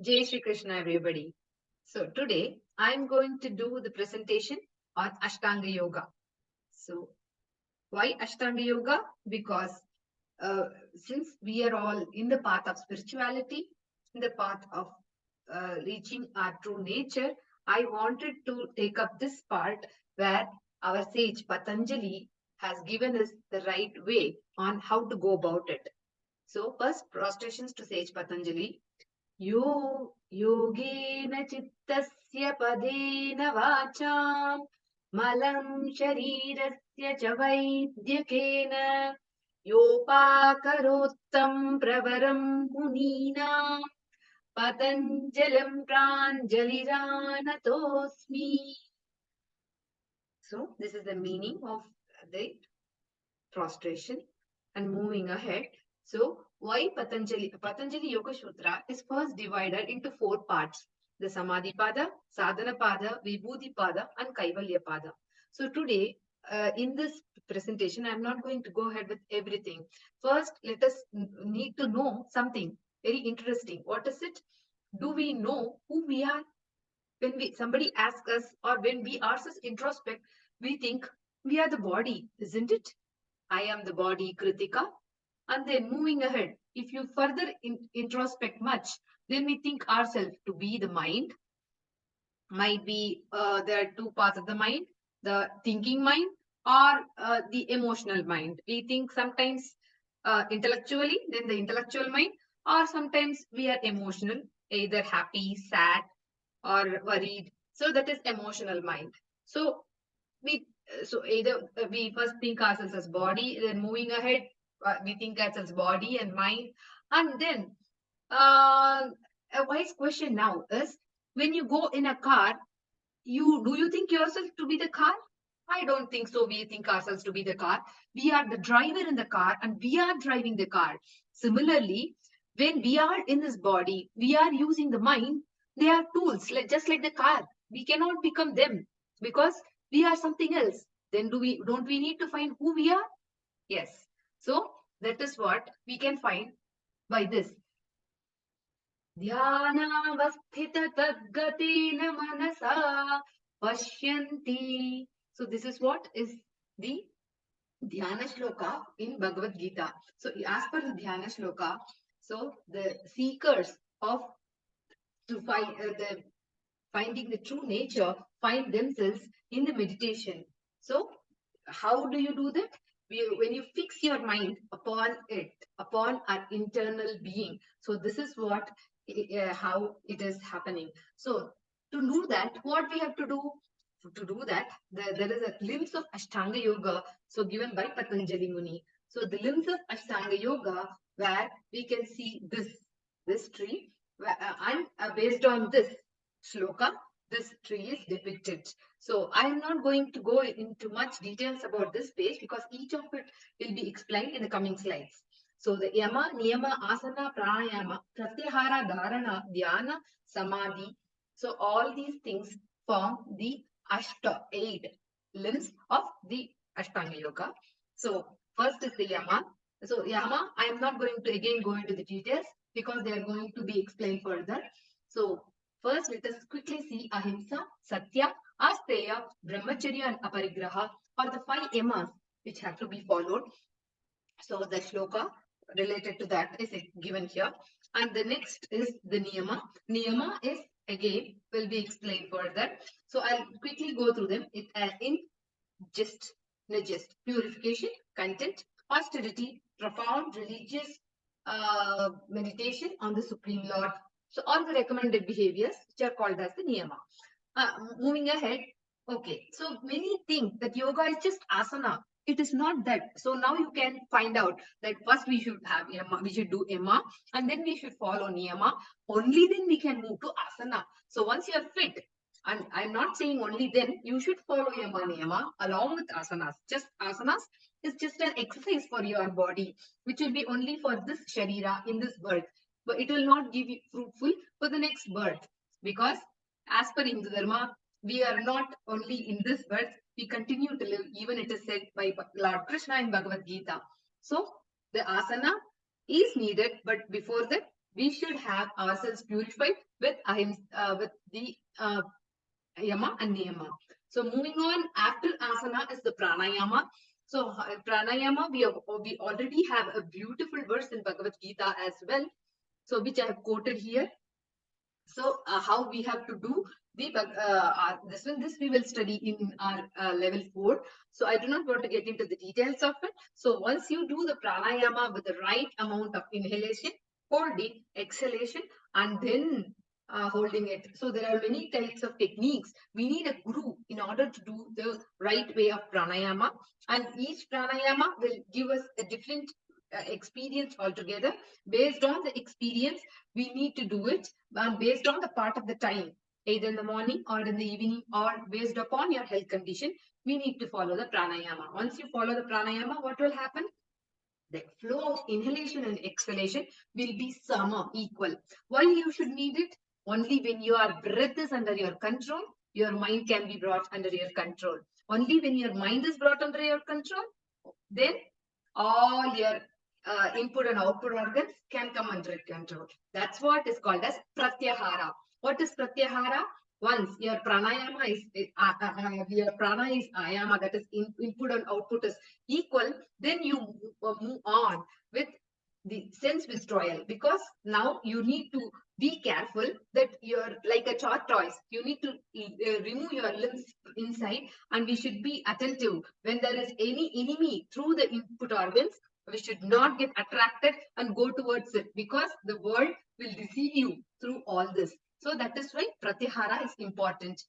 Jai Shri Krishna, everybody. So today I'm going to do the presentation on Ashtanga Yoga. So why Ashtanga Yoga? Because since we are all in the path of spirituality, in the path of reaching our true nature, I wanted to take up this part where our sage Patanjali has given us the right way on how to go about it. So first prostrations to sage Patanjali. यो योगेन चित्तस्य पदेन वाचां मलं शरीरस्य च वैद्यकेन योपाकरोत्तं प्रवरं मुनीनां पतञ्जलिं प्राञ्जलिरानतोऽस्मि. So this is the meaning of the prostration. And moving ahead, so why Patanjali? Patanjali Yoga Sutra is first divided into 4 parts: the Samadhi Pada, Sadhana Pada, Vibhuti Pada, and Kaivalya Pada. So today, in this presentation, I'm not going to go ahead with everything. First, let us need to know something very interesting. What is it? Do we know who we are? When somebody asks us, or when we ourselves introspect, we think we are the body, isn't it? I am the body, Kritika. And then moving ahead, if you further introspect much, then we think ourselves to be the mind. Might be there are 2 parts of the mind, the thinking mind or the emotional mind. We think sometimes intellectually, then the intellectual mind, or sometimes we are emotional, either happy, sad, or worried. So that is emotional mind. So we either we first think ourselves as body, then moving ahead, we think ourselves body and mind. And then uh, a wise question now is, when you go in a car, you think yourself to be the car? I don't think so. We think ourselves to be the car. We are the driver in the car and we are driving the car. Similarly, when we are in this body, we are using the mind. They are tools, just like the car. We cannot become them because we are something else. Then don't we need to find who we are? Yes. So that is what we can find by this. Dhyanavasthita tadgatina manasa pashyanti. So this is what is the Dhyana Shloka in Bhagavad Gita. So as per the Dhyana Shloka, so the seekers of to find the finding the true nature find themselves in the meditation. So how do you do that? When you fix your mind upon it, upon our internal being. So this is what how it is happening. So to do that, what we have to do? To do that, there is a limbs of Ashtanga Yoga, so given by Patanjali Muni. So the limbs of Ashtanga Yoga, where we can see this tree, and based on this shloka, this tree is depicted. So I am not going to go into much details about this page because each of it will be explained in the coming slides. So the yama, niyama, asana, pranayama, pratyahara, dharana, dhyana, samadhi. So all these things form the 8 limbs of the Ashtanga Yoga. So first is the yama. So yama, I am not going to again go into the details because they are going to be explained further. So first, let us quickly see ahimsa, satya, asteya, brahmacharya, and aparigraha are the 5 yamas which have to be followed. So the shloka related to that is given here. And the next is the niyama. Niyama is again will be explained further. So I'll quickly go through them. It in gist, purification, content, austerity, profound religious meditation on the Supreme Lord. So all the recommended behaviors which are called as the niyama. Moving ahead, okay. So many think that yoga is just asana. It is not that. So now you can find out that first we should have yama, we should do yama, and then we should follow niyama. Only then we can move to asana. So once you are fit, and I'm not saying only then, you should follow yama niyama along with asanas. Just asanas is just an exercise for your body, which will be only for this sharira in this birth, but it will not give you fruitful for the next birth, because as per Hindu Dharma, we are not only in this birth, we continue to live, even it is said by Lord Krishna in Bhagavad Gita. So the asana is needed, but before that, we should have ourselves purified with with the yama and niyama. So moving on, after asana is the pranayama. So pranayama, we already have a beautiful verse in Bhagavad Gita as well. So which I have quoted here. So how we have to do the this we will study in our level 4. So I do not want to get into the details of it. So once you do the pranayama with the right amount of inhalation, holding, exhalation, and then holding it. So there are many types of techniques. We need a guru in order to do the right way of pranayama, and each pranayama will give us a different experience altogether. Based on the experience, we need to do it based on the part of the time, either in the morning or in the evening, or based upon your health condition. We need to follow the pranayama. Once you follow the pranayama, what will happen? The flow of inhalation and exhalation will be sama, equal. Why you should need it? Only when your breath is under your control, your mind can be brought under your control. Only when your mind is brought under your control, then all your input and output organs can come under control. That's what is called as pratyahara. What is pratyahara? Once your pranayama is your prana is ayama, that is input and output is equal, then you move on with the sense withdrawal, because now you need to be careful that you're like a tortoise. You need to remove your limbs inside, and we should be attentive when there is any enemy through the input organs. We should not get attracted and go towards it, because the world will deceive you through all this. So that is why pratyahara is important.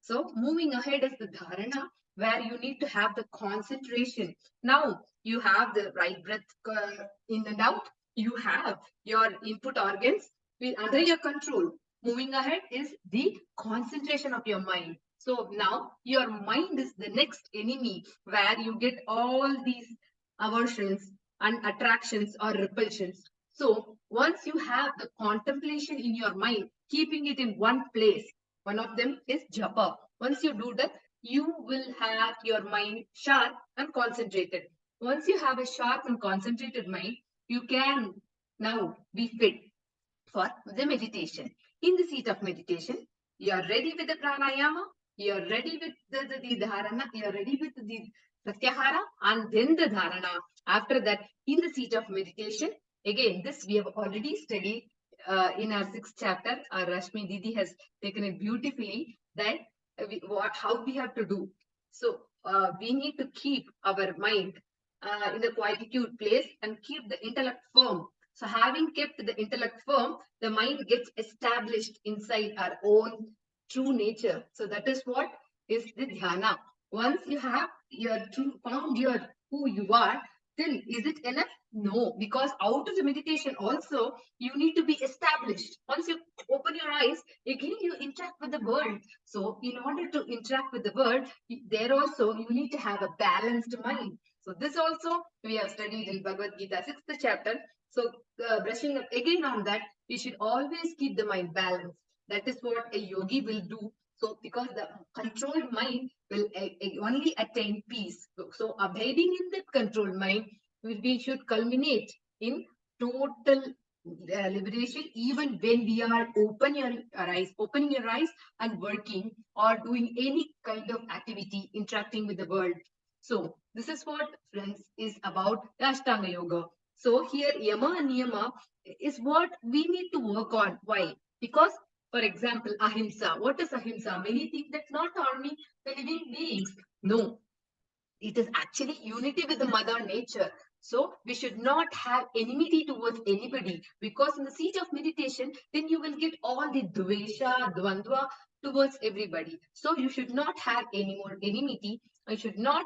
So moving ahead is the dharana, where you need to have the concentration. Now you have the right breath in and out. You have your input organs under your control. Moving ahead is the concentration of your mind. So now your mind is the next enemy, where you get all these aversions and attractions or repulsions. So once you have the contemplation in your mind, keeping it in one place, one of them is japa. Once you do that, you will have your mind sharp and concentrated. Once you have a sharp and concentrated mind, you can now be fit for the meditation. In the seat of meditation, you are ready with the pranayama, you are ready with the dharana, you are ready with the pratyahara, and then the dharana. After that, in the seat of meditation, again, this we have already studied in our 6th chapter. Our Rashmi Didi has taken it beautifully, that how we have to do. So we need to keep our mind in the quietude place and keep the intellect firm. So having kept the intellect firm, the mind gets established inside our own true nature. So that is what is the dhyana. Once you have your true found your who you are, then is it enough? No, because out of the meditation also you need to be established. Once you open your eyes, again you interact with the world. So in order to interact with the world, there also you need to have a balanced mind. So this also we have studied in Bhagavad Gita 6th chapter. So brushing up again on that, we should always keep the mind balanced. That is what a yogi will do. So because the controlled mind will only attain peace. So abiding in that controlled mind, we should culminate in total liberation, even when we are opening your eyes and working or doing any kind of activity, interacting with the world. So this is what, friends, is about the Ashtanga Yoga. So here Yama and Niyama is what we need to work on. Why? Because, for example, Ahimsa. What is Ahimsa? Many think that's not harming the living beings. No, it is actually unity with the mother nature. So we should not have enmity towards anybody, because in the seat of meditation, then you will get all the dvesha, dvandva towards everybody. So you should not have any more enmity. You should not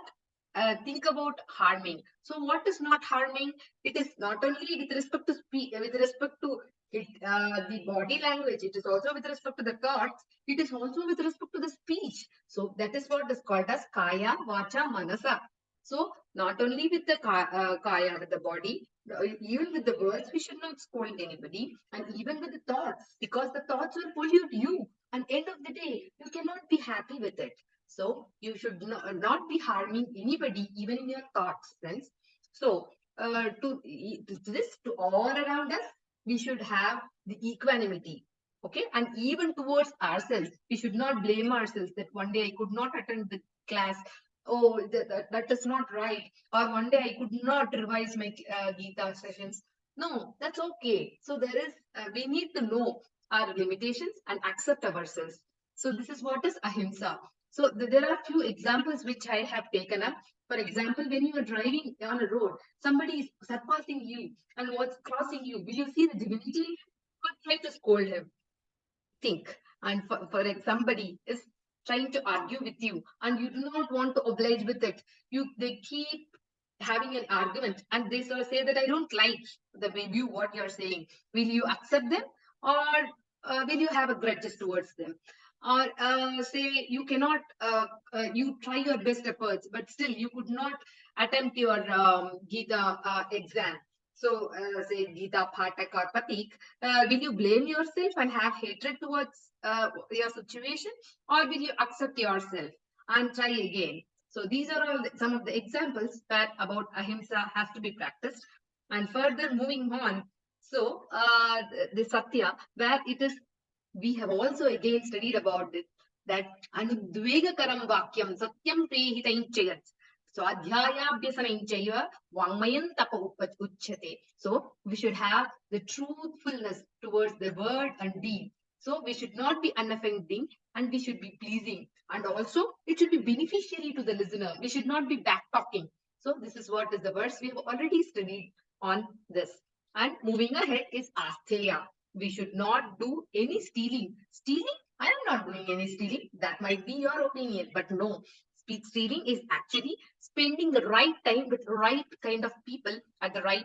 think about harming. So what is not harming? It is not only with respect to with respect to the body language. It is also with respect to the thoughts. It is also with respect to the speech. So that is what is called as kaya, vacha, manasa. So not only with the kaya, with the body, even with the words, we should not scold anybody, and even with the thoughts, because the thoughts will pollute you. And end of the day, you cannot be happy with it. So you should not be harming anybody, even in your thoughts, friends. So to this, to all around us, we should have the equanimity. Okay, and even towards ourselves, we should not blame ourselves that one day I could not attend the class. Oh, that is not right. Or one day I could not revise my Gita sessions. No, that's okay. So there is, we need to know our limitations and accept ourselves. So this is what is ahimsa. So there are few examples which I have taken up. For example, when you are driving on a road, somebody is surpassing you and what's crossing you. Will you see the divinity or try to scold him? Think. And for somebody is trying to argue with you and you do not want to oblige with it. They keep having an argument and they sort of say that I don't like the way you what you're saying. Will you accept them or will you have a grudges towards them? Or say you cannot, you try your best efforts, but still you could not attempt your Gita exam. So, say Gita Patak or Patik, will you blame yourself and have hatred towards your situation, or will you accept yourself and try again? So these are all some of the examples where about ahimsa has to be practiced. And further moving on, so the Satya, where it is, we have also again studied about this, that anudvegakaram vakyam satyam prehitain chayat. So adhyayabhyasanam chaiva vangmayan tapa uchyate. So we should have the truthfulness towards the word and deed. So we should not be unoffending and we should be pleasing. And also it should be beneficiary to the listener. We should not be back talking. So this is what is the verse we have already studied on this. And moving ahead is Astheya. We should not do any stealing. Stealing? I am not doing any stealing. That might be your opinion, but no. Stealing is actually spending the right time with right kind of people at the right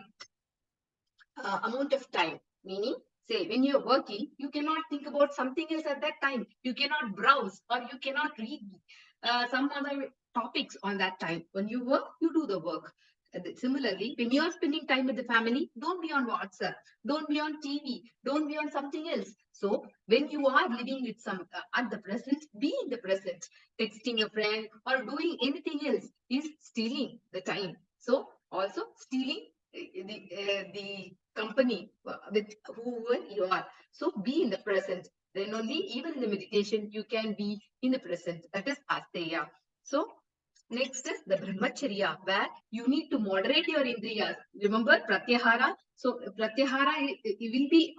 amount of time. Meaning, say, when you're working, you cannot think about something else at that time. You cannot browse or you cannot read some other topics on that time. When you work, you do the work. Similarly, when you're spending time with the family, don't be on WhatsApp, don't be on TV, don't be on something else. So, when you are living with some at the present, be in the present. Texting a friend or doing anything else is stealing the time. So, also stealing the company with whoever you are. So be in the present. Then only even in the meditation you can be in the present. That is asteya. So next is the brahmacharya, where you need to moderate your indriyas. Remember pratyahara. So pratyahara it will be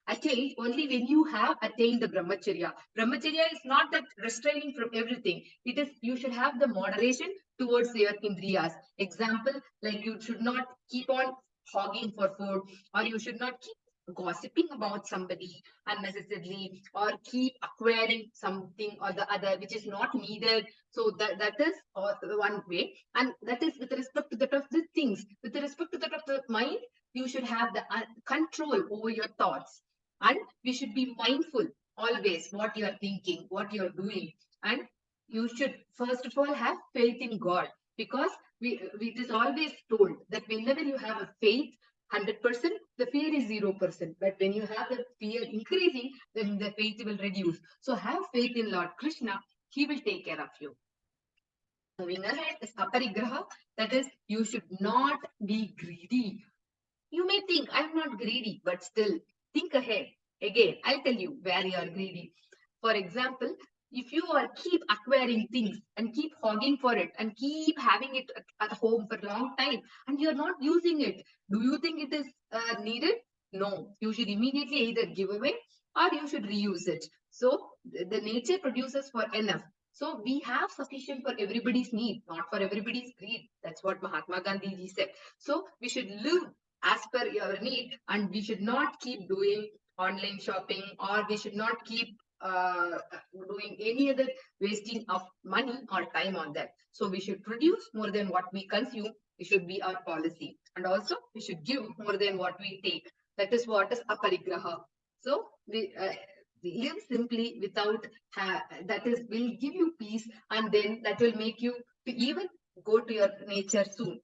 attained only when you have attained the brahmacharya. Brahmacharya is not that restraining from everything. It is you should have the moderation towards your indriyas. Example, like you should not keep on hogging for food, or you should not keep gossiping about somebody unnecessarily, or keep acquiring something or the other which is not needed. So that is one way, and that is with respect to that of the things. With respect to that of the mind, you should have the control over your thoughts, and we should be mindful always what you are thinking, what you are doing, and you should first of all have faith in God, because it is always told that whenever you have a faith 100%, the fear is 0%. But when you have the fear increasing, then the faith will reduce. So have faith in Lord Krishna. He will take care of you. Moving ahead is aparigraha. That is, you should not be greedy. You may think I'm not greedy, but still think ahead. Again, I'll tell you where you are greedy. For example, if you are keep acquiring things and keep hogging for it and keep having it at home for a long time and you're not using it, do you think it is needed? No, you should immediately either give away or you should reuse it. So the nature produces for enough. So we have sufficient for everybody's need, not for everybody's greed. That's what Mahatma Gandhi ji said. So we should live as per your need, and we should not keep doing online shopping, or we should not keep doing any other wasting of money or time on that. So we should produce more than what we consume. It should be our policy, and also we should give more than what we take. That is what is aparigraha. So we live simply without that is will give you peace, and then that will make you to even go to your nature soon.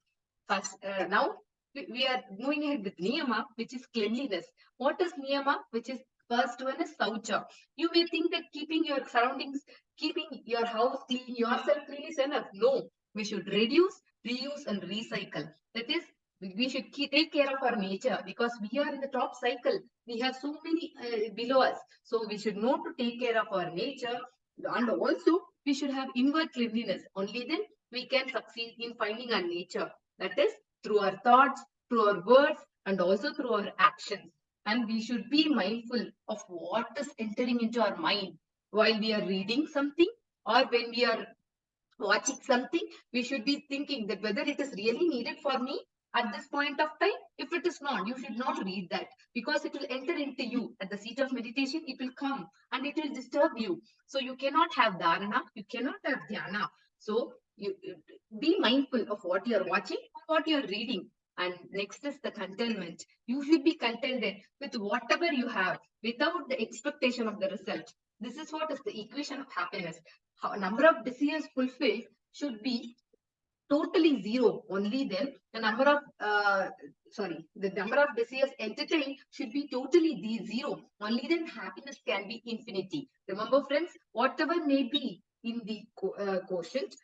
First, now we are moving ahead with niyama, which is cleanliness. What is niyama? Which is first one is saucha. You may think that keeping your surroundings, keeping your house clean, yourself clean is enough. No, we should reduce, reuse, and recycle. That is, We should take care of our nature because we are in the top cycle. We have so many below us. So we should know to take care of our nature. And also, we should have inward cleanliness. Only then we can succeed in finding our nature. That is through our thoughts, through our words, and also through our actions. And we should be mindful of what is entering into our mind while we are reading something or when we are watching something. We should be thinking that whether it is really needed for me at this point of time. If it is not, you should not read that because it will enter into you at the seat of meditation. It will come and it will disturb you. So you cannot have dharana, you cannot have dhyana. So you be mindful of what you are watching or what you are reading. And next is the contentment. You should be contented with whatever you have without the expectation of the result. This is what is the equation of happiness. Number of desires fulfilled should be totally zero. Only then the number of the number of desires entertained should be totally zero. Only then happiness can be infinity. Remember, friends, whatever may be in the quotient,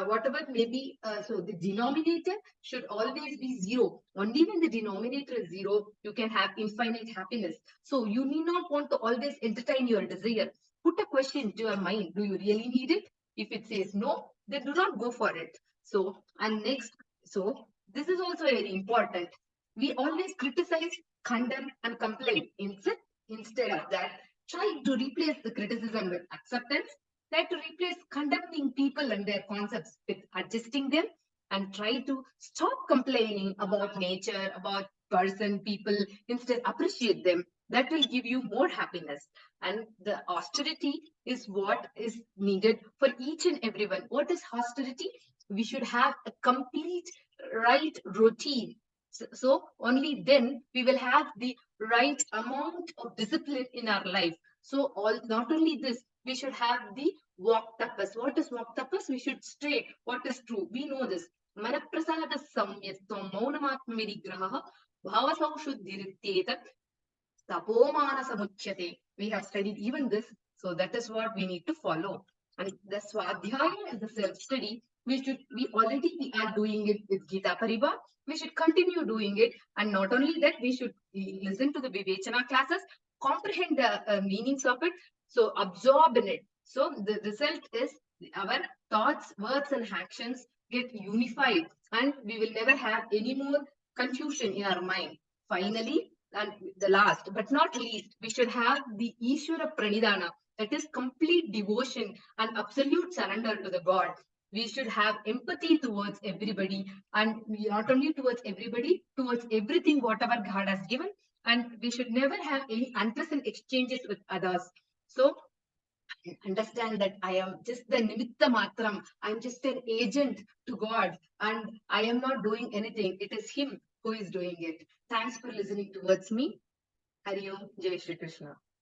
whatever may be, so the denominator should always be zero. Only when the denominator is zero, you can have infinite happiness. So you need not want to always entertain your desire. Put a question to your mind. Do you really need it? If it says no, then do not go for it. So, and next, so this is also very important. We always criticize, condemn, and complain. Instead of that, try to replace the criticism with acceptance. Try to replace condemning people and their concepts with adjusting them, and try to stop complaining about nature, about person, people. Instead, appreciate them. That will give you more happiness. And the austerity is what is needed for each and everyone. What is austerity? We should have a complete right routine. So only then we will have the right amount of discipline in our life. So all not only this, we should have the walk tapas. What is walk tapas? We should stray what is true. We know this. Manaprasada samyatvam maunamatma vigraha bhavasaushudhirityeta tapomanasamuchyate. We have studied even this. So that is what we need to follow. And the swadhyaya is the self-study. We are doing it with Gita Paribar. We should continue doing it. And not only that, we should listen to the Vivechana classes, comprehend the meanings of it, so absorb in it. So the result is our thoughts, words, and actions get unified, and we will never have any more confusion in our mind. Finally, and the last but not least, we should have the Ishvara Pranidhana, that is complete devotion and absolute surrender to the God. We should have empathy towards everybody, and not only towards everybody, towards everything, whatever God has given. And we should never have any unpleasant exchanges with others. So understand that I am just the nimitta matram. I'm just an agent to God, and I am not doing anything. It is Him who is doing it. Thanks for listening towards me. Hari Om, Jai Shri Krishna.